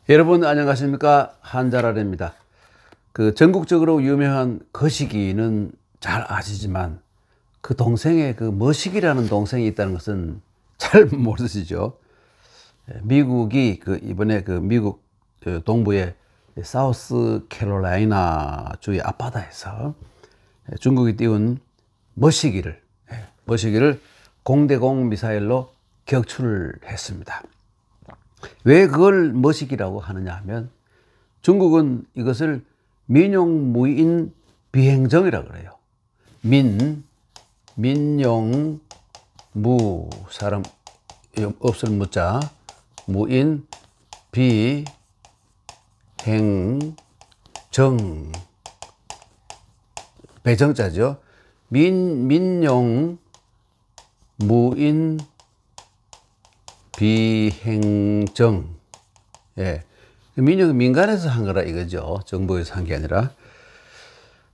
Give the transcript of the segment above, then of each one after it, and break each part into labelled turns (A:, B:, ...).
A: 여러분 안녕하십니까, 한자랄입니다. 전국적으로 유명한 거시기는 잘 아시지만 그 동생의 머시기라는 동생이 있다는 것은 잘 모르시죠. 미국이 이번에 미국 동부의 사우스 캐롤라이나 주의 앞바다에서 중국이 띄운 머시기를 공대공 미사일로 격추를 했습니다. 왜 그걸 머시기라고 하느냐 하면 중국은 이것을 민용 비행정이라고 그래요. 민용 사람 없을 무자, 무인 비행정, 배정자죠. 민용 무인 비행정. 민용이 민간에서 한 거라 이거죠. 정부에서 한 게 아니라.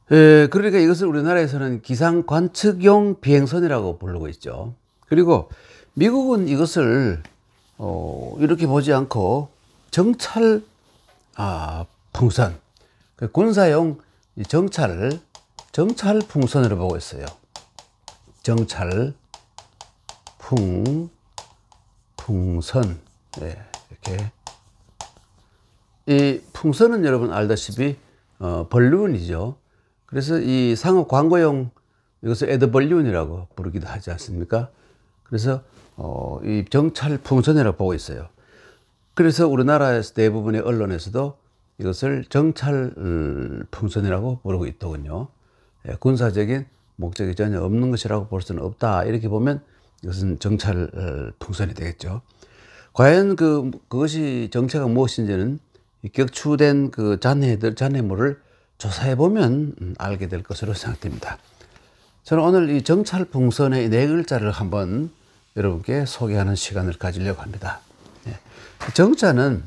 A: 그러니까 이것을 우리나라에서는 기상 관측용 비행선이라고 부르고 있죠. 그리고 미국은 이것을 이렇게 보지 않고 정찰 풍선, 군사용 정찰 풍선으로 보고 있어요. 정찰 풍선. 이렇게. 이 풍선은 여러분 알다시피 벌룬이죠. 그래서 이 상업 광고용 이것을 에드벌룬이라고 부르기도 하지 않습니까? 그래서 이 정찰 풍선이라고 보고 있어요. 그래서 우리나라에서 대부분의 언론에서도 이것을 정찰 풍선이라고 부르고 있더군요. 군사적인 목적이 전혀 없는 것이라고 볼 수는 없다. 이렇게 보면 이것은 정찰 풍선이 되겠죠. 과연 그것이 정체가 무엇인지는 격추된 잔해물을 조사해 보면 알게 될 것으로 생각됩니다. 저는 오늘 이 정찰 풍선의 네 글자를 한번 여러분께 소개하는 시간을 가지려고 합니다. 이 정자는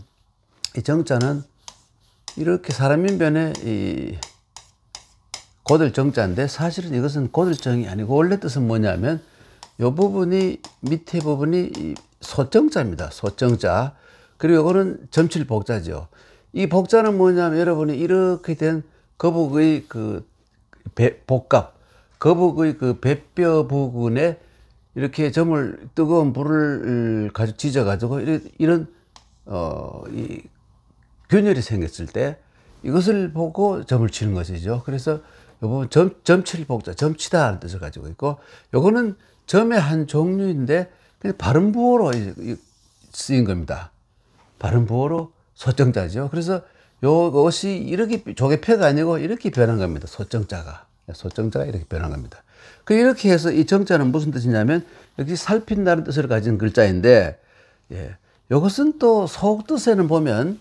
A: 이렇게 사람인변에 이 고들 정자인데, 사실은 이것은 고들정이 아니고 원래 뜻은 뭐냐면 이 부분이, 밑에 부분이 소정자입니다. 소정자. 그리고 이거는 점칠 복자죠. 이 복자는 뭐냐면 여러분이 이렇게 된 거북의 복갑, 거북의 배뼈 부근에 이렇게 뜨거운 불을 지져 가지고 이런 이 균열이 생겼을 때 이것을 보고 점을 치는 것이죠. 그래서 이 부분 점칠 복자, 점치다라는 뜻을 가지고 있고, 요거는 점의 한 종류인데 그냥 발음부호로 쓰인 겁니다. 발음부호로 소정자죠. 그래서 요것이 이렇게 조개패가 아니고 이렇게 변한 겁니다. 소정자가 이렇게 변한 겁니다. 이렇게 해서 이 정자는 무슨 뜻이냐면 여기 살핀다는 뜻을 가진 글자인데, 이것은 또 속뜻에는 보면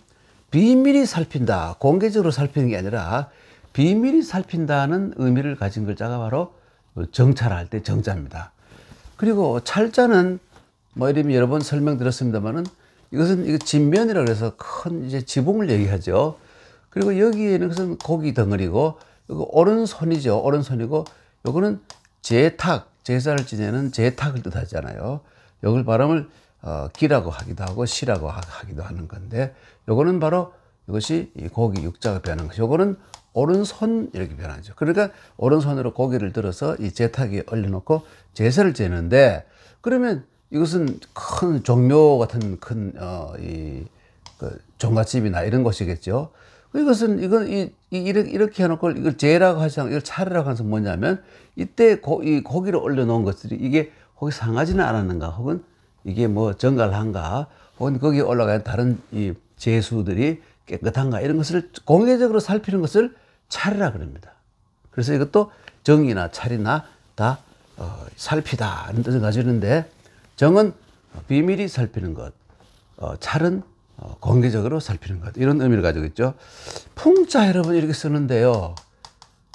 A: 비밀이 살핀다, 공개적으로 살피는 게 아니라 비밀이 살핀다는 의미를 가진 글자가 바로 정찰할 때 정자입니다. 그리고 찰자는 이름이 여러 번 설명드렸습니다만은 이것은 진면이라고 해서 큰 지붕을 얘기하죠. 그리고 여기에는 것은 고기 덩어리고, 이거 오른손이죠. 오른손이고, 요거는 제사를 지내는 제탁을 뜻하잖아요. 요걸 발음을 기라고 하기도 하고 시라고 하기도 하는 건데, 요거는 바로 이것이 고기 육자가 변한 것이, 요거는 오른손 이렇게 변하죠. 그러니까 오른손으로 고기를 들어서 이 제탁에 올려놓고 제사를 지내는데, 그러면 이것은 큰 종묘 같은 큰 종갓집이나 이런 곳이겠죠. 이건 이렇게 해놓고 이걸 제라고 하지 않고 이걸 차례라고 해서 뭐냐면, 이때 이 고기를 올려놓은 것들이 이게 혹시 상하지는 않았는가, 혹은 이게 정갈한가, 혹은 거기에 올라가는 다른 이 제수들이 깨끗한가, 이런 것을 공개적으로 살피는 것을 차례라 그럽니다. 그래서 이것도 정이나 찰이나 다 살피다는 뜻을 가지는데, 정은 비밀이 살피는 것, 찰은 공개적으로 살피는 것, 이런 의미를 가지고 있죠. 풍자 여러분 이렇게 쓰는데요.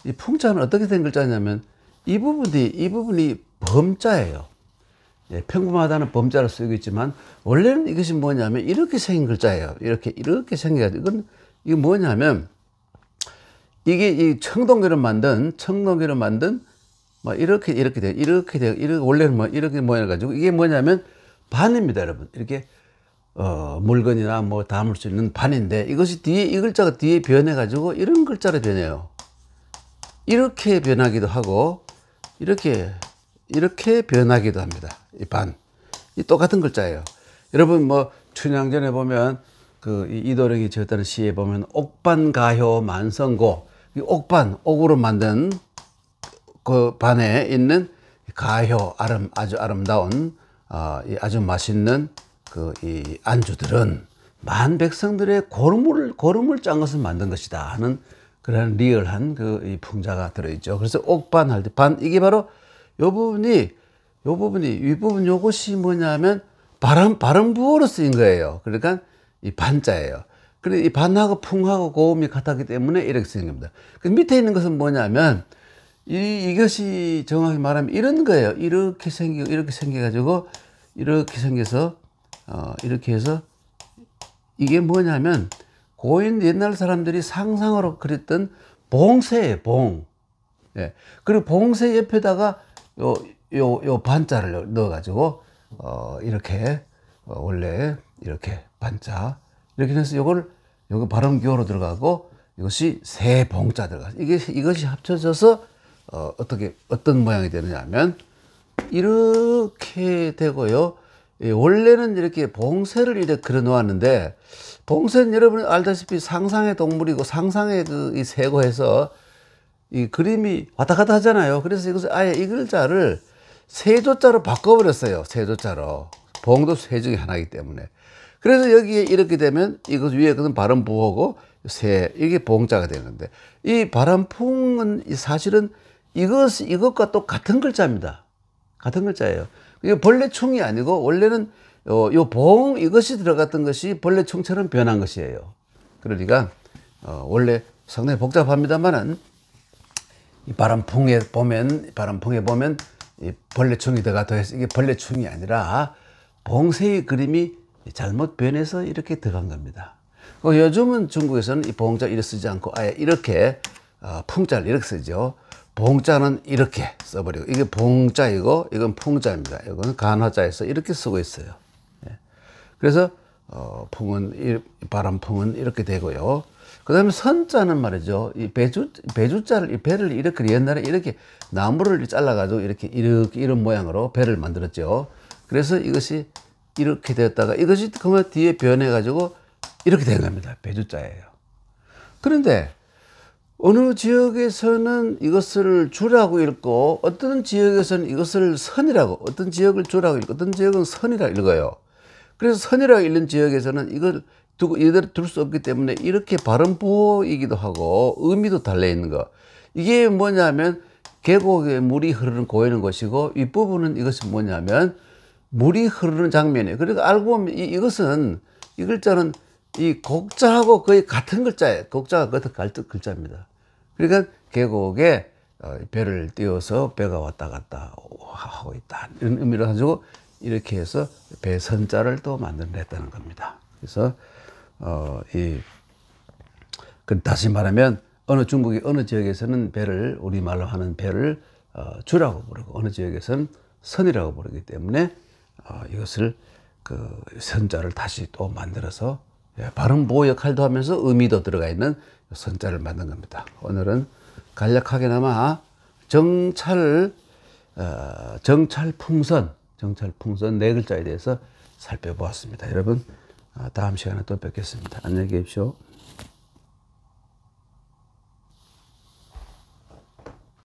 A: 이 풍자는 어떻게 된 글자냐면 이 부분이 범자예요. 평범하다는 범자로 쓰이고 있지만 원래는 이것이 뭐냐면 이렇게 생긴 글자예요. 이렇게 생겨가지고 이게 뭐냐면 이게 이 청동기로 만든 이렇게 원래는 이렇게 모양을 가지고, 이게 뭐냐면 반입니다, 여러분. 이렇게 물건이나 뭐 담을 수 있는 반인데 이것이 뒤에 이 글자가 뒤에 변해 가지고 이런 글자로 변해요. 이렇게 변하기도 하고 이렇게 변하기도 합니다. 이 반. 이 똑같은 글자예요. 여러분 뭐 춘향전에 보면 그 이도령이 지었다는 시에 보면 옥반가효 만성고, 이 옥반, 옥으로 만든 그 반에 있는 가효, 아주 아름다운 아주 맛있는 그 이 안주들은 만 백성들의 고름을 짠 것을 만든 것이다 하는 그런 리얼한 그 이 풍자가 들어있죠. 그래서 옥반 할 때 반, 이게 바로 요 부분이 윗부분 요것이 뭐냐면 발음 부호로 쓰인 거예요. 그러니까 이 반자예요. 그래 이 반하고 풍하고 고음이 같았기 때문에 이렇게 쓰인 겁니다. 그 밑에 있는 것은 뭐냐면 이것이 정확히 말하면 이런 거예요. 이렇게 생겨가지고 이렇게 생겨서 이렇게 해서 이게 뭐냐면 고인 옛날 사람들이 상상으로 그렸던 봉새예요. 봉. 예. 그리고 봉새 옆에다가 요 반자를 넣어가지고 이렇게 원래 이렇게 반자 이렇게 해서 요거 발음기호로 들어가고 이것이 세 봉자 들어가. 이것이 합쳐져서 어떤 모양이 되느냐 하면 이렇게 되고요. 원래는 이렇게 봉새를 이렇게 그려 놓았는데, 봉새는 여러분 알다시피 상상의 동물이고 상상의 이 세고해서 이 그림이 왔다 갔다 하잖아요. 그래서 이것을 아예 이 글자를 세조자로 바꿔버렸어요. 세조자로. 봉도 세 중에 하나이기 때문에. 그래서 여기에 이렇게 되면 이것 위에 그것은 발음 부호고 이게 봉자가 되는 건데, 이 발음풍은 사실은 이것과 또 같은 글자입니다. 같은 글자예요. 이거 벌레충이 아니고 원래는 요 봉 이것이 들어갔던 것이 벌레충처럼 변한 것이에요. 그러니까 원래 상당히 복잡합니다만은 이 바람풍에 보면 이 벌레충이 들어가서 이게 벌레충이 아니라 봉새의 그림이 잘못 변해서 이렇게 들어간 겁니다. 요즘은 중국에서는 이 봉자 이렇게 쓰지 않고 아예 이렇게 풍자를 이렇게 쓰죠. 봉자는 이렇게 써버리고, 이게 봉자이고 이건 풍자입니다. 이거는 간화자에서 이렇게 쓰고 있어요. 예. 그래서 바람풍은 이렇게 되고요. 그 다음에 선자는 말이죠. 이 배주자를, 이 배를 이렇게 옛날에 이렇게 나무를 잘라가지고 이런 모양으로 배를 만들었죠. 그래서 이것이 이렇게 되었다가 이것이 그만 뒤에 변해가지고 이렇게 된 겁니다. 배주자예요. 그런데 어느 지역에서는 이것을 주라고 읽고, 어떤 지역에서는 이것을 선이라고, 어떤 지역을 주라고 읽고, 어떤 지역은 선이라고 읽어요. 그래서 선이라고 읽는 지역에서는 이걸 두고 이대로 둘 수 없기 때문에 이렇게 발음 부호이기도 하고 의미도 달려있는 거. 이게 뭐냐면 계곡에 물이 흐르는 고이는 것이고, 윗부분은 이것이 뭐냐면 물이 흐르는 장면이에요. 그러니까 알고 보면 이 글자는 이 곡자하고 거의 같은 글자예요. 곡자가 같은 글자입니다. 그러니까 계곡에 배를 띄워서 배가 왔다 갔다 하고 있다, 이런 의미로 가지고 이렇게 해서 배선자를 또 만들어냈다는 겁니다. 그래서 다시 말하면 중국의 어느 지역에서는 배를, 우리말로 하는 배를 주라고 부르고 어느 지역에서는 선이라고 부르기 때문에 이것을 그 선자를 다시 또 만들어서 발음 보호 역할도 하면서 의미도 들어가 있는 선자를 만든 겁니다. 오늘은 간략하게나마 정찰풍선 네 글자에 대해서 살펴보았습니다. 여러분 다음 시간에 또 뵙겠습니다. 안녕히 계십시오.